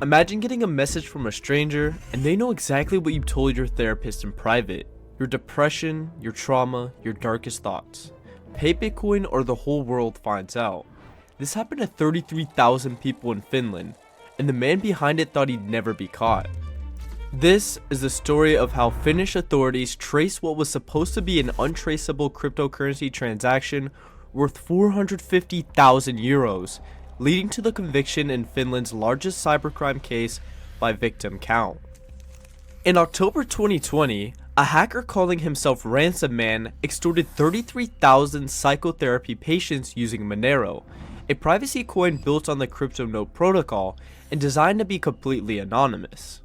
Imagine getting a message from a stranger and they know exactly what you told your therapist in private. Your depression, your trauma, your darkest thoughts. Pay Bitcoin or the whole world finds out. This happened to 33,000 people in Finland, and the man behind it thought he'd never be caught. This is the story of how Finnish authorities traced what was supposed to be an untraceable cryptocurrency transaction worth 450,000 euros, leading to the conviction in Finland's largest cybercrime case by victim count. In October 2020, a hacker calling himself Ransomman extorted 33,000 psychotherapy patients using Monero, a privacy coin built on the CryptoNote protocol and designed to be completely anonymous.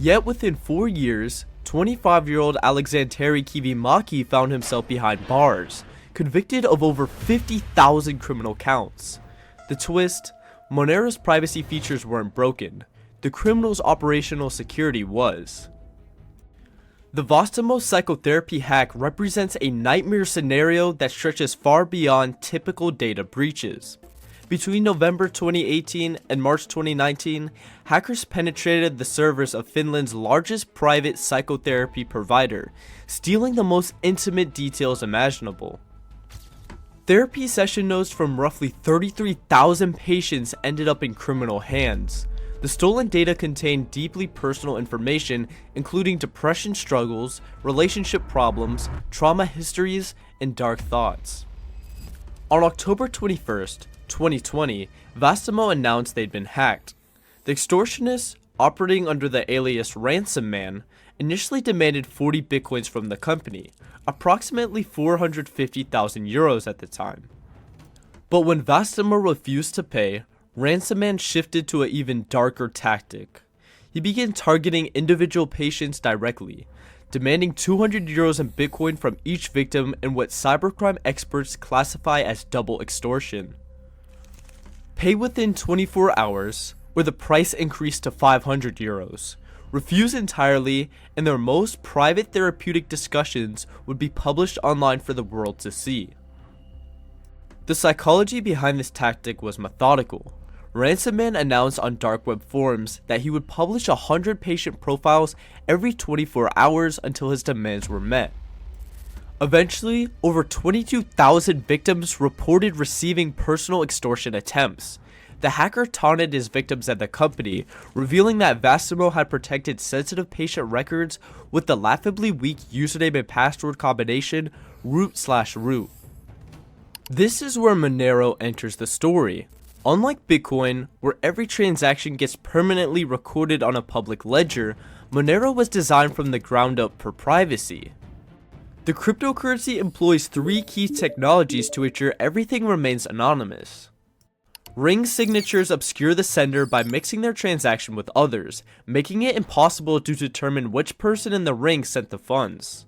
Yet within 4 years, 25-year-old Aleksanteri Kivimäki found himself behind bars, convicted of over 50,000 criminal counts. The twist: Monero's privacy features weren't broken, the criminal's operational security was. The Vastaamo psychotherapy hack represents a nightmare scenario that stretches far beyond typical data breaches. Between November 2018 and March 2019, hackers penetrated the servers of Finland's largest private psychotherapy provider, stealing the most intimate details imaginable. Therapy session notes from roughly 33,000 patients ended up in criminal hands. The stolen data contained deeply personal information, including depression struggles, relationship problems, trauma histories, and dark thoughts. On October 21st, 2020, Vastaamo announced they'd been hacked. The extortionists, operating under the alias Ransomman, initially demanded 40 bitcoins from the company, approximately 450,000 euros at the time. But when Vastaamo refused to pay, Ransomman shifted to an even darker tactic. He began targeting individual patients directly, demanding 200 euros in Bitcoin from each victim in what cybercrime experts classify as double extortion. Pay within 24 hours, or the price increased to 500 euros. Refuse entirely, and their most private therapeutic discussions would be published online for the world to see. The psychology behind this tactic was methodical. Ransomman announced on dark web forums that he would publish 100 patient profiles every 24 hours until his demands were met. Eventually, over 22,000 victims reported receiving personal extortion attempts. The hacker taunted his victims and the company, revealing that Vastaamo had protected sensitive patient records with the laughably weak username and password combination root/root. This is where Monero enters the story. Unlike Bitcoin, where every transaction gets permanently recorded on a public ledger, Monero was designed from the ground up for privacy. The cryptocurrency employs 3 key technologies to ensure everything remains anonymous. Ring signatures obscure the sender by mixing their transaction with others, making it impossible to determine which person in the ring sent the funds.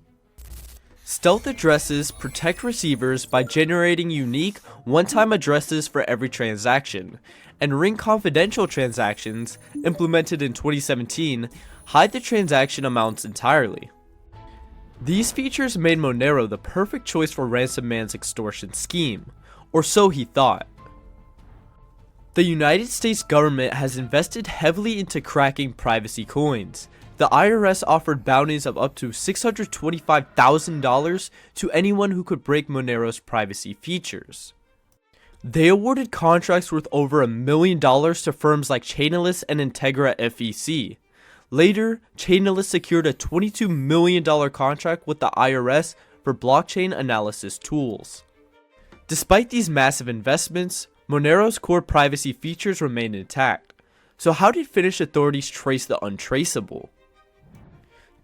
Stealth addresses protect receivers by generating unique, one-time addresses for every transaction, and Ring confidential transactions, implemented in 2017, hide the transaction amounts entirely. These features made Monero the perfect choice for Ransomman's extortion scheme, or so he thought. The United States government has invested heavily into cracking privacy coins. The IRS offered bounties of up to $625,000 to anyone who could break Monero's privacy features. They awarded contracts worth over $1 million to firms like Chainalysis and Integra FEC. Later, Chainalysis secured a $22 million contract with the IRS for blockchain analysis tools. Despite these massive investments, Monero's core privacy features remained intact. So how did Finnish authorities trace the untraceable?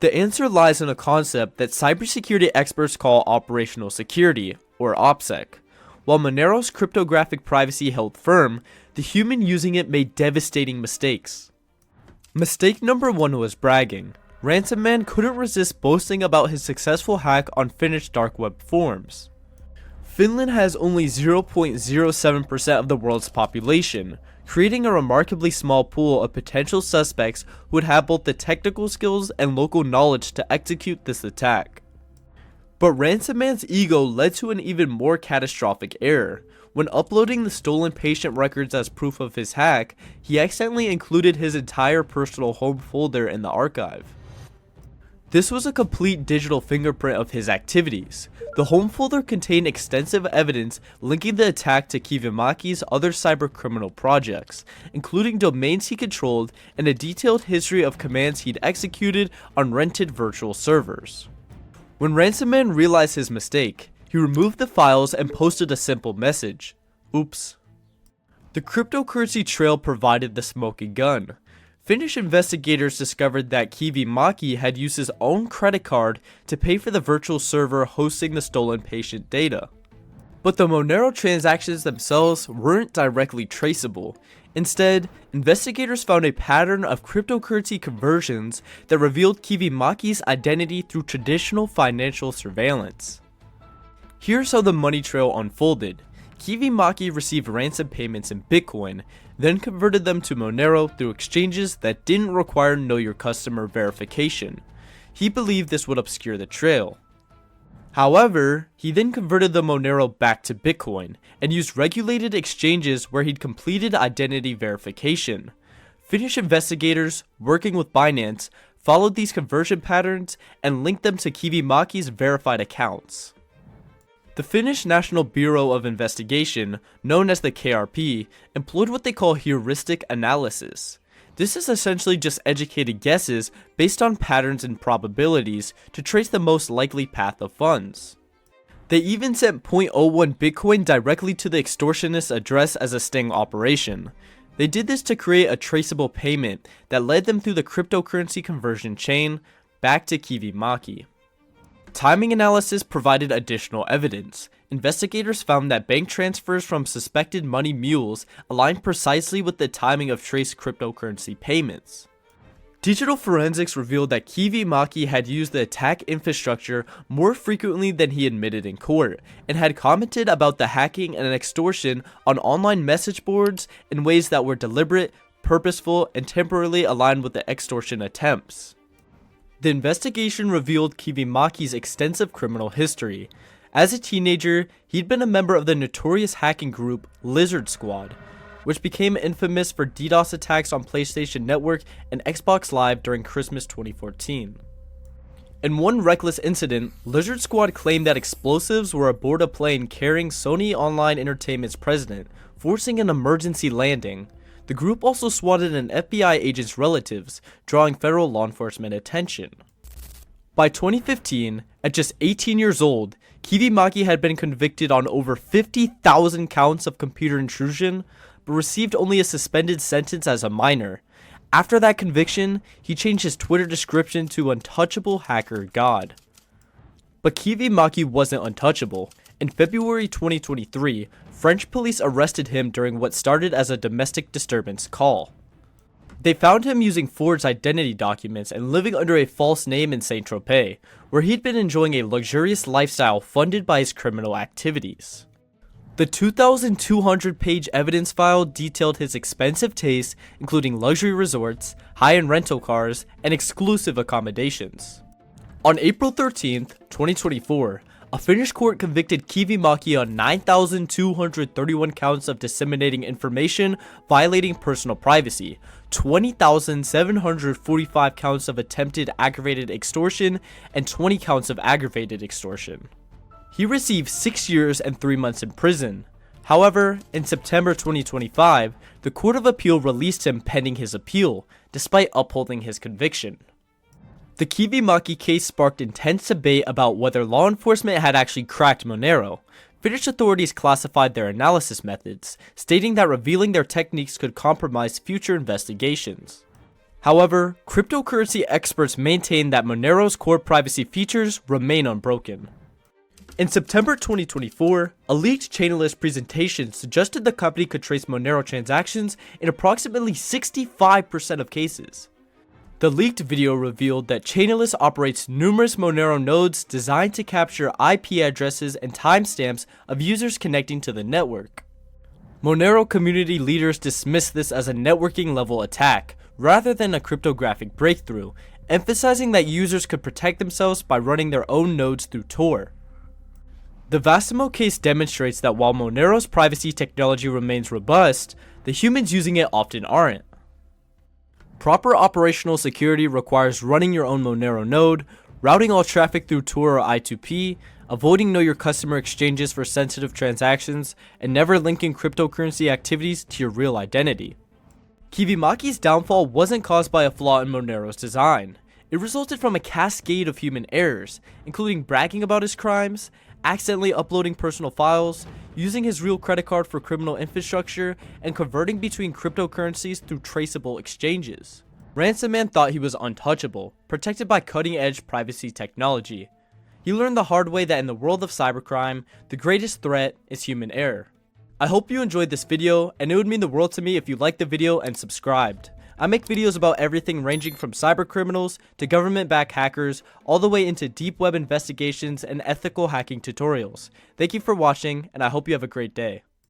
The answer lies in a concept that cybersecurity experts call operational security, or OPSEC. While Monero's cryptographic privacy held firm, the human using it made devastating mistakes. Mistake number 1 was bragging. Ransomman couldn't resist boasting about his successful hack on Finnish dark web forums. Finland has only 0.07% of the world's population, creating a remarkably small pool of potential suspects who would have both the technical skills and local knowledge to execute this attack. But Ransomman's ego led to an even more catastrophic error. When uploading the stolen patient records as proof of his hack, he accidentally included his entire personal home folder in the archive. This was a complete digital fingerprint of his activities. The home folder contained extensive evidence linking the attack to Kivimäki's other cybercriminal projects, including domains he controlled and a detailed history of commands he'd executed on rented virtual servers. When Ransomman realized his mistake, he removed the files and posted a simple message: "Oops." The cryptocurrency trail provided the smoking gun. Finnish investigators discovered that Kivimäki had used his own credit card to pay for the virtual server hosting the stolen patient data. But the Monero transactions themselves weren't directly traceable. Instead, investigators found a pattern of cryptocurrency conversions that revealed Kivimäki's identity through traditional financial surveillance. Here's how the money trail unfolded. Kivimäki received ransom payments in Bitcoin, then converted them to Monero through exchanges that didn't require Know Your Customer verification. He believed this would obscure the trail. However, he then converted the Monero back to Bitcoin and used regulated exchanges where he'd completed identity verification. Finnish investigators, working with Binance, followed these conversion patterns and linked them to Kivimäki's verified accounts. The Finnish National Bureau of Investigation, known as the KRP, employed what they call heuristic analysis. This is essentially just educated guesses based on patterns and probabilities to trace the most likely path of funds. They even sent 0.01 Bitcoin directly to the extortionist address as a sting operation. They did this to create a traceable payment that led them through the cryptocurrency conversion chain back to Kivimäki. Timing analysis provided additional evidence. Investigators found that bank transfers from suspected money mules aligned precisely with the timing of traced cryptocurrency payments. Digital forensics revealed that Kivimäki had used the attack infrastructure more frequently than he admitted in court, and had commented about the hacking and extortion on online message boards in ways that were deliberate, purposeful, and temporarily aligned with the extortion attempts. The investigation revealed Kivimäki's extensive criminal history. As a teenager, he'd been a member of the notorious hacking group Lizard Squad, which became infamous for DDoS attacks on PlayStation Network and Xbox Live during Christmas 2014. In one reckless incident, Lizard Squad claimed that explosives were aboard a plane carrying Sony Online Entertainment's president, forcing an emergency landing. The group also swatted an FBI agent's relatives, drawing federal law enforcement attention. By 2015, at just 18 years old, Kivimäki had been convicted on over 50,000 counts of computer intrusion, but received only a suspended sentence as a minor. After that conviction, he changed his Twitter description to "Untouchable Hacker God." But Kivimäki wasn't untouchable. In February 2023, French police arrested him during what started as a domestic disturbance call. They found him using forged identity documents and living under a false name in Saint-Tropez, where he'd been enjoying a luxurious lifestyle funded by his criminal activities. The 2,200-page evidence file detailed his expensive tastes, including luxury resorts, high-end rental cars, and exclusive accommodations. On April 13th, 2024, a Finnish court convicted Kivimäki on 9,231 counts of disseminating information violating personal privacy, 20,745 counts of attempted aggravated extortion, and 20 counts of aggravated extortion. He received 6 years and 3 months in prison. However, in September 2025, the Court of Appeal released him pending his appeal, despite upholding his conviction. The Kivimäki case sparked intense debate about whether law enforcement had actually cracked Monero. Finnish authorities classified their analysis methods, stating that revealing their techniques could compromise future investigations. However, cryptocurrency experts maintain that Monero's core privacy features remain unbroken. In September 2024, a leaked Chainalyst presentation suggested the company could trace Monero transactions in approximately 65% of cases. The leaked video revealed that Chainalyst operates numerous Monero nodes designed to capture IP addresses and timestamps of users connecting to the network. Monero community leaders dismissed this as a networking level attack, rather than a cryptographic breakthrough, emphasizing that users could protect themselves by running their own nodes through Tor. The Vastaamo case demonstrates that while Monero's privacy technology remains robust, the humans using it often aren't. Proper operational security requires running your own Monero node, routing all traffic through Tor or I2P, avoiding know your customer exchanges for sensitive transactions, and never linking cryptocurrency activities to your real identity. Kivimäki's downfall wasn't caused by a flaw in Monero's design. It resulted from a cascade of human errors, including bragging about his crimes, accidentally uploading personal files, using his real credit card for criminal infrastructure, and converting between cryptocurrencies through traceable exchanges. Ransomman thought he was untouchable, protected by cutting-edge privacy technology. He learned the hard way that in the world of cybercrime, the greatest threat is human error. I hope you enjoyed this video, and it would mean the world to me if you liked the video and subscribed. I make videos about everything ranging from cybercriminals to government-backed hackers, all the way into deep web investigations and ethical hacking tutorials. Thank you for watching, and I hope you have a great day.